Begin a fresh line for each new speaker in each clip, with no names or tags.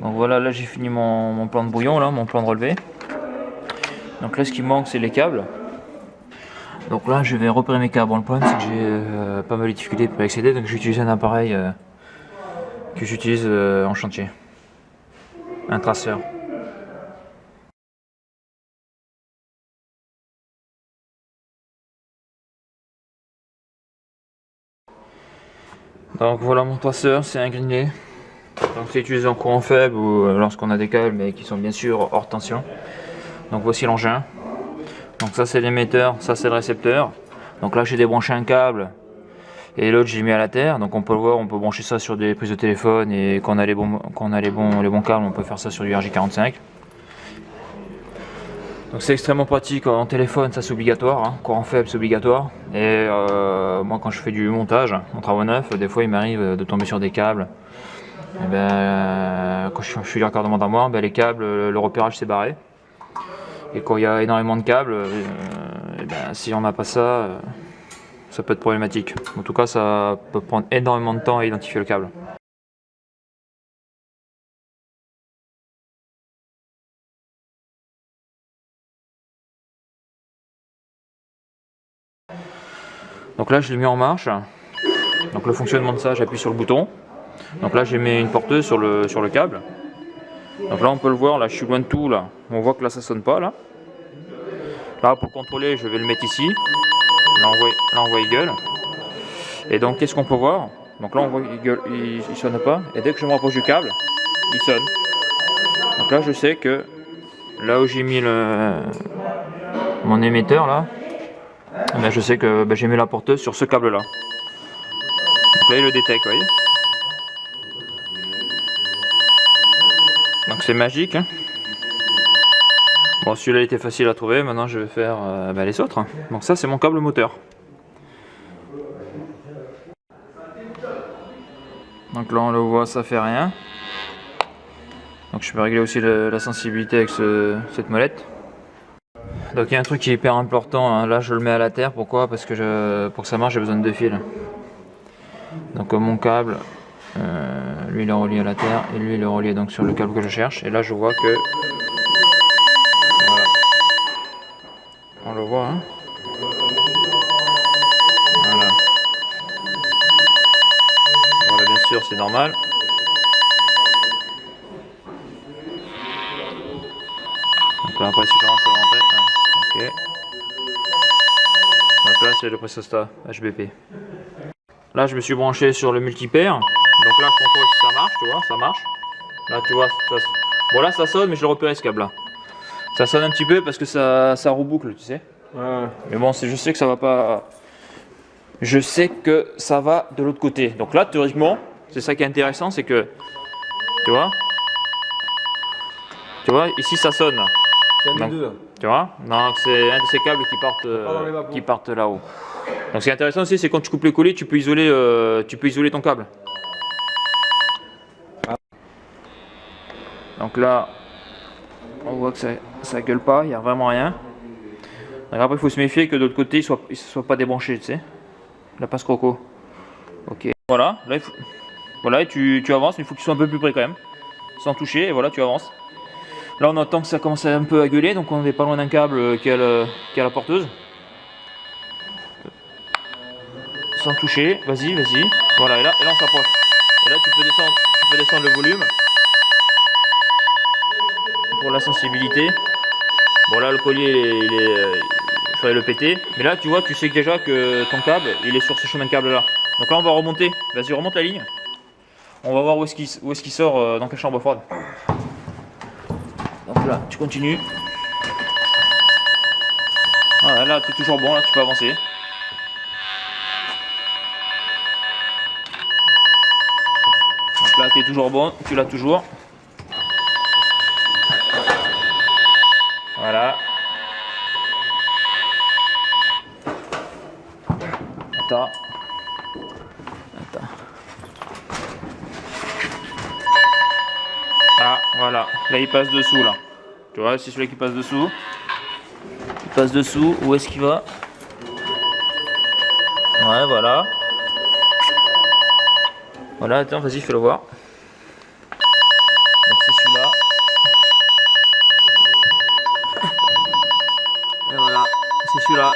Donc voilà, là j'ai fini mon plan de brouillon, là, mon plan de relevé. Donc là ce qui manque c'est les câbles. Donc là je vais repérer mes câbles. Bon, le problème c'est que j'ai pas mal de difficultés pour y accéder, donc j'utilise un appareil que j'utilise en chantier. Un traceur. Donc voilà mon traceur, c'est un Greenley. Donc c'est utilisé en courant faible ou lorsqu'on a des câbles mais qui sont bien sûr hors tension. Donc voici l'engin. Donc ça c'est l'émetteur, ça c'est le récepteur. Donc là j'ai débranché un câble et l'autre j'ai mis à la terre. Donc on peut le voir, on peut brancher ça sur des prises de téléphone et quand on a les bons câbles on peut faire ça sur du RJ45. Donc c'est extrêmement pratique en téléphone, ça c'est obligatoire, hein. Courant faible c'est obligatoire. Et moi quand je fais du montage en travaux neufs, des fois il m'arrive de tomber sur des câbles. Et quand je fais du raccordement d'armoire, les câbles, le repérage s'est barré. Et quand il y a énormément de câbles, si on n'a pas ça, ça peut être problématique. En tout cas ça peut prendre énormément de temps à identifier le câble. Donc là je l'ai mis en marche. Donc le fonctionnement de ça, j'appuie sur le bouton. Donc là j'ai mis une porteuse sur le câble. Donc là on peut le voir, là je suis loin de tout, là. On voit que là ça sonne pas là. Là pour contrôler je vais le mettre ici. Là on voit il gueule. Et donc qu'est-ce qu'on peut voir? Donc là on voit qu'il gueule, il sonne pas. Et dès que je me rapproche du câble, il sonne. Donc là je sais que là où j'ai mis mon émetteur là, je sais que j'ai mis la porteuse sur ce câble là. Donc là il le détecte, vous voyez. Donc c'est magique, hein. Bon, celui-là était facile à trouver, maintenant je vais faire les autres. Donc ça c'est mon câble moteur. Donc là on le voit, ça fait rien. Donc je peux régler aussi la sensibilité avec cette molette. Donc il y a un truc qui est hyper important, hein. Là je le mets à la terre, pourquoi? Parce que pour que ça marche j'ai besoin de 2 fils. Donc mon câble, lui il est relié à la terre et lui il est relié donc sur le câble que je cherche. Et là je vois que... Voilà. On le voit, hein. Voilà. Voilà, bien sûr c'est normal. Donc là après si je rentre ça va rentrer. Ah, ok. Donc là c'est le prestostat HBP. Là je me suis branché sur le multipaire. Donc là je contrôle si ça marche, tu vois, ça marche. Là tu vois, bon là ça sonne mais je le repérais ce câble là. Ça sonne un petit peu parce que ça reboucle, tu sais. Ouais. Mais bon, je sais que ça va pas. Je sais que ça va de l'autre côté. Donc là théoriquement, c'est ça qui est intéressant, c'est que tu vois, ici ça sonne.
C'est un des deux.
Tu vois? Non, c'est un de ces câbles qui partent là-haut. Donc ce qui est intéressant aussi, c'est quand tu coupes le collet, tu peux isoler ton câble. Donc là, on voit que ça gueule pas, il n'y a vraiment rien. Donc après, il faut se méfier que de l'autre côté, il soit pas débranché, tu sais. La passe croco. Ok. Voilà, là, voilà, et tu avances, mais il faut que tu sois un peu plus près quand même. Sans toucher, et voilà, tu avances. Là, on entend que ça commence un peu à gueuler, donc on n'est pas loin d'un câble qui a la porteuse. Sans toucher, vas-y. Voilà, et là on s'approche. Et là, tu peux descendre le volume. Pour la sensibilité. Bon là le collier il faudrait le péter. Mais là tu vois, tu sais déjà que ton câble il est sur ce chemin de câble là. Donc là on va remonter. Vas-y, remonte la ligne. On va voir où est-ce qu'il sort dans quelle chambre froide. Donc là tu continues. Voilà, là tu es toujours bon, là tu peux avancer. Donc là tu es toujours bon, tu l'as toujours. Voilà. Attends. Ah, voilà. Là, il passe dessous, là. Tu vois, c'est celui qui passe dessous. Il passe dessous. Où est-ce qu'il va? Ouais, voilà. Voilà, attends, vas-y, fais-le voir. c'est celui-là.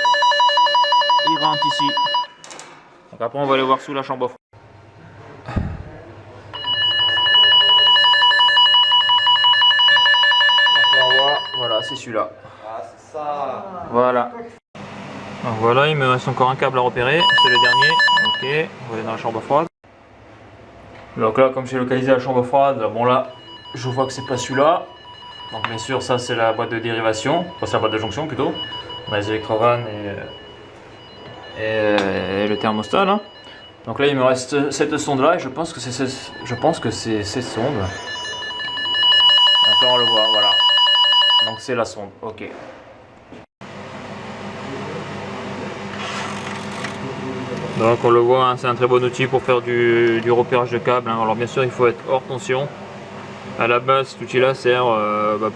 Il rentre ici. Donc après on va aller voir sous la chambre froide. Voilà, c'est celui-là.
Ah, c'est ça.
Voilà. Donc voilà, il me reste encore un câble à repérer. C'est le dernier. Ok, on va aller dans la chambre froide. Donc là, comme j'ai localisé la chambre froide, bon là, je vois que c'est pas celui-là. Donc bien sûr, ça c'est la boîte de dérivation. Enfin, c'est la boîte de jonction plutôt. On a les électrovannes et le thermostat là. Donc là, il me reste cette sonde là et je pense que c'est ces sondes. Donc là, on le voit, voilà. Donc c'est la sonde, ok. Donc on le voit, hein, c'est un très bon outil pour faire du repérage de câbles. Hein. Alors bien sûr, il faut être hors tension. À la base, cet outil là sert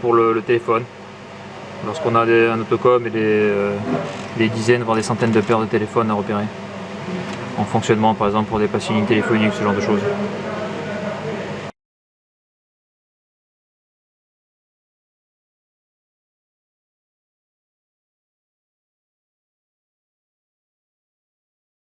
pour le téléphone. Lorsqu'on a un autocom et des dizaines, voire des centaines de paires de téléphones à repérer. En fonctionnement par exemple pour des passes téléphoniques, ce genre de choses.